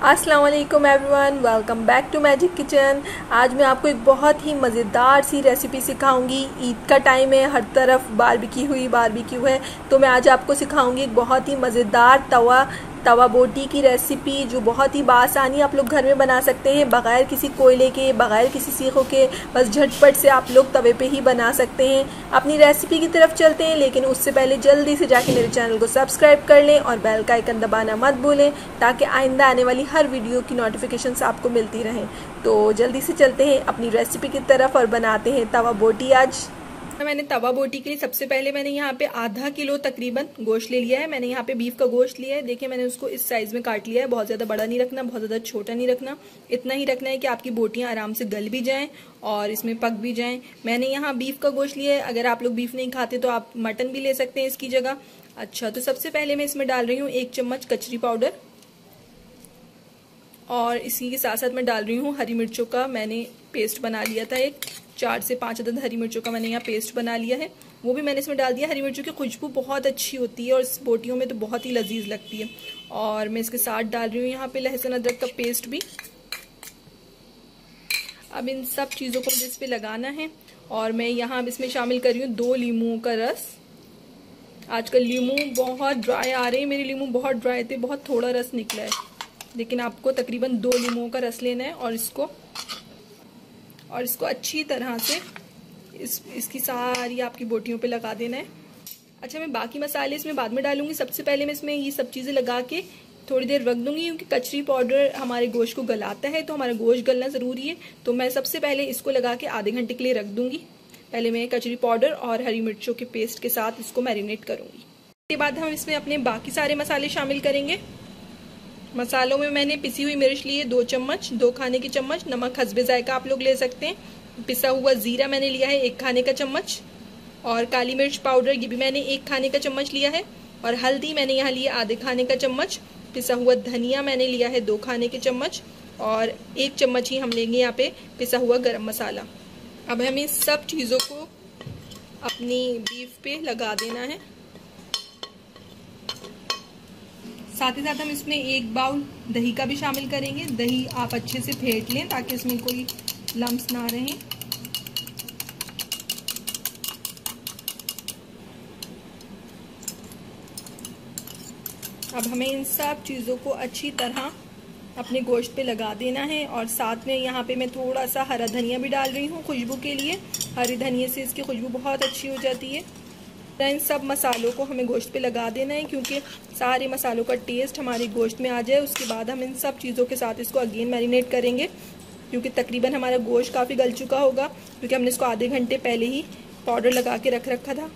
अस्सलाम वालेकुम everyone, welcome back to magic kitchen. आज मैं आपको एक बहुत ही मज़ेदार सी रेसिपी सिखाऊंगी। ईद का टाइम है, हर तरफ बारबेक्यू है, तो मैं आज आपको सिखाऊंगी एक बहुत ही मज़ेदार तवा बोटी की रेसिपी, जो बहुत ही बासानी आप लोग घर में बना सकते हैं, बग़ैर किसी कोयले के, बग़ैर किसी सीखों के। बस झटपट से आप लोग तवे पे ही बना सकते हैं। अपनी रेसिपी की तरफ चलते हैं, लेकिन उससे पहले जल्दी से जाके मेरे चैनल को सब्सक्राइब कर लें और बेल का आइकन दबाना मत भूलें, ताकि आइंदा आने वाली हर वीडियो की नोटिफिकेशंस आपको मिलती रहें। तो जल्दी से चलते हैं अपनी रेसिपी की तरफ और बनाते हैं तवा बोटी। आज मैंने तवा बोटी के लिए सबसे पहले मैंने यहाँ पे आधा किलो तकरीबन गोश्त ले लिया है। मैंने यहाँ पे बीफ का गोश्त लिया है। देखिए, मैंने उसको इस साइज में काट लिया है। बहुत ज़्यादा बड़ा नहीं रखना, बहुत ज़्यादा छोटा नहीं रखना, इतना ही रखना है कि आपकी बोटियाँ आराम से गल भी जाएं और इसमें पक भी जाएं। मैंने यहाँ बीफ का गोश्त लिया है। अगर आप लोग बीफ नहीं खाते तो आप मटन भी ले सकते हैं इसकी जगह। अच्छा, तो सबसे पहले मैं इसमें डाल रही हूँ 1 चम्मच कचरी पाउडर, और इसी के साथ साथ मैं डाल रही हूँ हरी मिर्चों का मैंने पेस्ट बना लिया था। 4 से 5 अदद हरी मिर्चों का मैंने यहाँ पेस्ट बना लिया है, वो भी मैंने इसमें डाल दिया। हरी मिर्चों की खुशबू बहुत अच्छी होती है और इस बोटियों में तो बहुत ही लजीज लगती है। और मैं इसके साथ डाल रही हूँ यहाँ पे लहसुन अदरक का पेस्ट भी। अब इन सब चीज़ों को मुझे इस पर लगाना है। और मैं यहाँ अब इसमें शामिल कर रही हूँ 2 लीमू का रस। आजकल लीमू बहुत ड्राई आ रहे हैं, मेरे लीमू बहुत ड्राई थे, बहुत थोड़ा रस निकला है, लेकिन आपको तकरीबन 2 लीमुओं का रस लेना है और इसको अच्छी तरह से इसकी सारी आपकी बोटियों पे लगा देना है। अच्छा, मैं बाकी मसाले इसमें बाद में डालूंगी। सबसे पहले मैं इसमें ये सब चीज़ें लगा के थोड़ी देर रख दूंगी, क्योंकि कचरी पाउडर हमारे गोश्त को गलाता है, तो हमारा गोश्त गलना ज़रूरी है। तो मैं सबसे पहले इसको लगा के आधे घंटे के लिए रख दूंगी। पहले मैं कचरी पाउडर और हरी मिर्चों के पेस्ट के साथ इसको मैरिनेट करूंगी। इसके बाद हम इसमें अपने बाकी सारे मसाले शामिल करेंगे। मसालों में मैंने पिसी हुई मिर्च ली है 2 चम्मच, 2 खाने की चम्मच। नमक हस्बे जायका आप लोग ले सकते हैं। पिसा हुआ जीरा मैंने लिया है 1 खाने का चम्मच, और काली मिर्च पाउडर ये भी मैंने 1 खाने का चम्मच लिया है, और हल्दी मैंने यहाँ लिया आधे खाने का चम्मच। पिसा हुआ धनिया मैंने लिया है 2 खाने के चम्मच, और 1 चम्मच ही हम लेंगे यहाँ पे पिसा हुआ गरम मसाला। अब हमें इस सब चीज़ों को अपनी बीफ पे लगा देना है। साथ ही साथ हम इसमें 1 बाउल दही का भी शामिल करेंगे। दही आप अच्छे से फेंट लें ताकि इसमें कोई लम्स ना रहें। अब हमें इन सब चीज़ों को अच्छी तरह अपने गोश्त पे लगा देना है। और साथ में यहाँ पे मैं थोड़ा सा हरा धनिया भी डाल रही हूँ खुशबू के लिए। हरी धनिया से इसकी खुशबू बहुत अच्छी हो जाती है। इन सब मसालों को हमें गोश्त पे लगा देना है, क्योंकि सारे मसालों का टेस्ट हमारे गोश्त में आ जाए। उसके बाद हम इन सब चीज़ों के साथ इसको अगेन मैरिनेट करेंगे, क्योंकि तकरीबन हमारा गोश्त काफ़ी गल चुका होगा, क्योंकि हमने इसको आधे घंटे पहले ही पाउडर लगा के रखा था।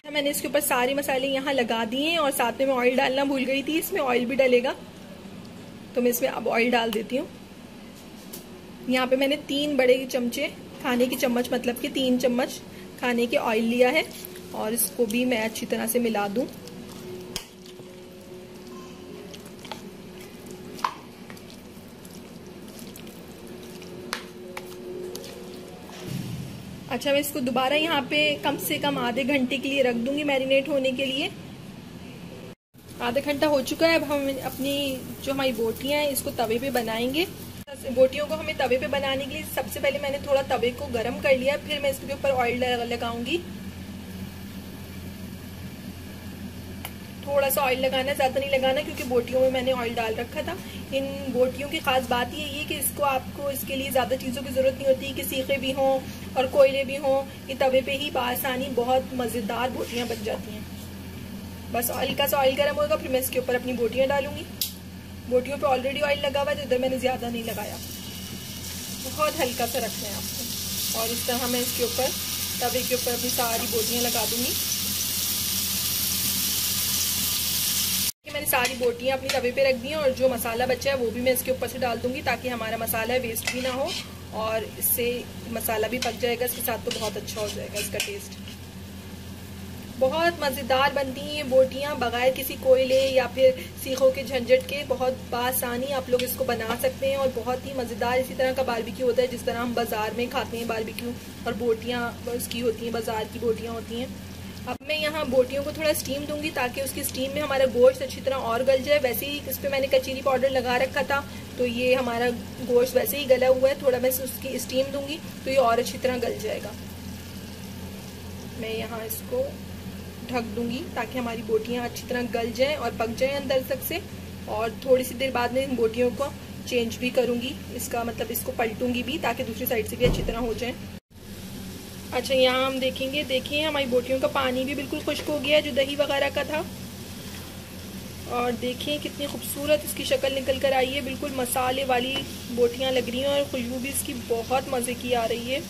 मैंने इसके ऊपर सारे मसाले यहाँ लगा दिए हैं, और साथ में मैं ऑयल डालना भूल गई थी। इसमें ऑयल भी डलेगा, तो मैं इसमें अब ऑयल डाल देती हूँ। यहाँ पे मैंने 3 बड़े चमचे खाने की चम्मच, मतलब कि 3 चम्मच खाने के ऑयल लिया है, और इसको भी मैं अच्छी तरह से मिला दूं। अच्छा, मैं इसको दोबारा यहाँ पे कम से कम आधे घंटे के लिए रख दूंगी मैरिनेट होने के लिए। आधा घंटा हो चुका है। अब हम अपनी जो हमारी बोटियां हैं इसको तवे पे बनाएंगे। बोटियों को हमें तवे पे बनाने के लिए सबसे पहले मैंने थोड़ा तवे को गरम कर लिया, फिर मैं इसके ऊपर ऑयल लगाऊंगी। थोड़ा सा ऑयल लगाना, ज्यादा नहीं लगाना, क्योंकि बोटियों में मैंने ऑयल डाल रखा था। इन बोटियों की खास बात ये है कि इसको आपको इसके लिए ज्यादा चीजों की जरूरत नहीं होती, कि सीखे भी हों और कोयले भी हों। ये तवे पे ही बासानी बहुत मजेदार बोटियां बन जाती हैं। बस हल्का सा ऑयल गर्म होगा, फिर मैं इसके ऊपर अपनी बोटियां डालूंगी। बोटियों पे ऑलरेडी ऑयल लगा हुआ है, तो इधर मैंने ज़्यादा नहीं लगाया, बहुत हल्का सा रखना है आपको। और इस तरह मैं इसके ऊपर तवे के ऊपर अपनी सारी बोटियां लगा दूंगी। मैंने सारी बोटियां अपनी तवे पे रख दी हैं, और जो मसाला बचा है वो भी मैं इसके ऊपर से डाल दूंगी, ताकि हमारा मसाला वेस्ट भी ना हो, और इससे मसाला भी पक जाएगा इसके साथ, तो बहुत अच्छा हो जाएगा इसका टेस्ट। बहुत मज़ेदार बनती हैं ये बोटियाँ, बगैर किसी कोयले या फिर सीखों के झंझट के। बहुत बासानी आप लोग इसको बना सकते हैं, और बहुत ही मज़ेदार इसी तरह का बारबेक्यू होता है जिस तरह हम बाज़ार में खाते हैं बारबेक्यू, और बोटियाँ उसकी होती हैं, बाज़ार की बोटियाँ होती हैं। अब मैं यहाँ बोटियों को थोड़ा स्टीम दूंगी ताकि उसकी स्टीम में हमारा गोश्त अच्छी तरह और गल जाए। वैसे ही इस पर मैंने कचीरी पाउडर लगा रखा था, तो ये हमारा गोश्त वैसे ही गला हुआ है। थोड़ा मैं उसकी स्टीम दूंगी तो ये और अच्छी तरह गल जाएगा। मैं यहाँ इसको ढक दूंगी ताकि हमारी बोटियाँ अच्छी तरह गल जाएं और पक जाएं अंदर तक से। और थोड़ी सी देर बाद में इन बोटियों को चेंज भी करूंगी, इसका मतलब इसको पलटूंगी भी ताकि दूसरी साइड से भी अच्छी तरह हो जाए। अच्छा, यहाँ हम देखेंगे, देखिए हमारी बोटियों का पानी भी बिल्कुल खुश्क हो गया है जो दही वगैरह का था। और देखिए कितनी खूबसूरत इसकी शक्ल निकल कर आई है, बिल्कुल मसाले वाली बोटियां लग रही हैं और खुशबू भी इसकी बहुत मज़े की आ रही है।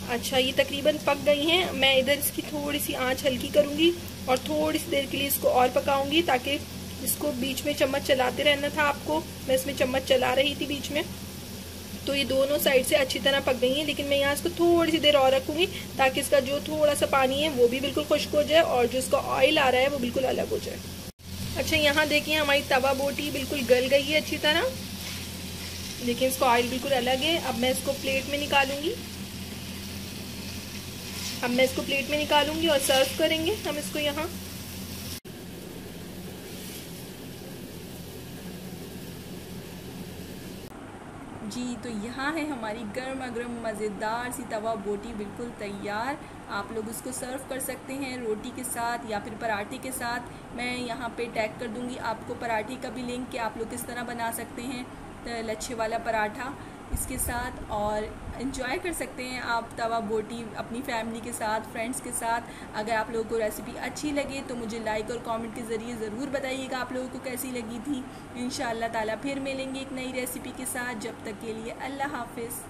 अच्छा, ये तकरीबन पक गई हैं। मैं इधर इसकी थोड़ी सी आंच हल्की करूंगी और थोड़ी सी देर के लिए इसको और पकाऊंगी ताकि इसको बीच में चम्मच चलाते रहना था आपको। मैं इसमें चम्मच चला रही थी बीच में, तो ये दोनों साइड से अच्छी तरह पक गई हैं। लेकिन मैं यहाँ इसको थोड़ी सी देर और रखूंगी ताकि इसका जो थोड़ा सा पानी है वो भी बिल्कुल खुश्क हो जाए और जो इसका ऑयल आ रहा है वो बिल्कुल अलग हो जाए। अच्छा, यहाँ देखिए हमारी तवा बोटी बिल्कुल गल गई है अच्छी तरह। देखिए इसका ऑयल बिल्कुल अलग है। अब मैं इसको प्लेट में निकालूंगी। और सर्व करेंगे हम इसको यहाँ। जी, तो यहाँ है हमारी गर्मा गर्म मज़ेदार सी तवा बोटी बिल्कुल तैयार। आप लोग उसको सर्व कर सकते हैं रोटी के साथ या फिर पराठे के साथ। मैं यहाँ पे टैग कर दूँगी आपको पराठे का भी लिंक कि आप लोग किस तरह बना सकते हैं लच्छे वाला पराठा इसके साथ, और इन्जॉय कर सकते हैं आप तवा बोटी अपनी फैमिली के साथ, फ्रेंड्स के साथ। अगर आप लोगों को रेसिपी अच्छी लगे तो मुझे लाइक और कमेंट के ज़रिए ज़रूर बताइएगा आप लोगों को कैसी लगी थी। इंशाअल्लाह ताला फिर मिलेंगे एक नई रेसिपी के साथ। जब तक के लिए अल्लाह हाफिज़।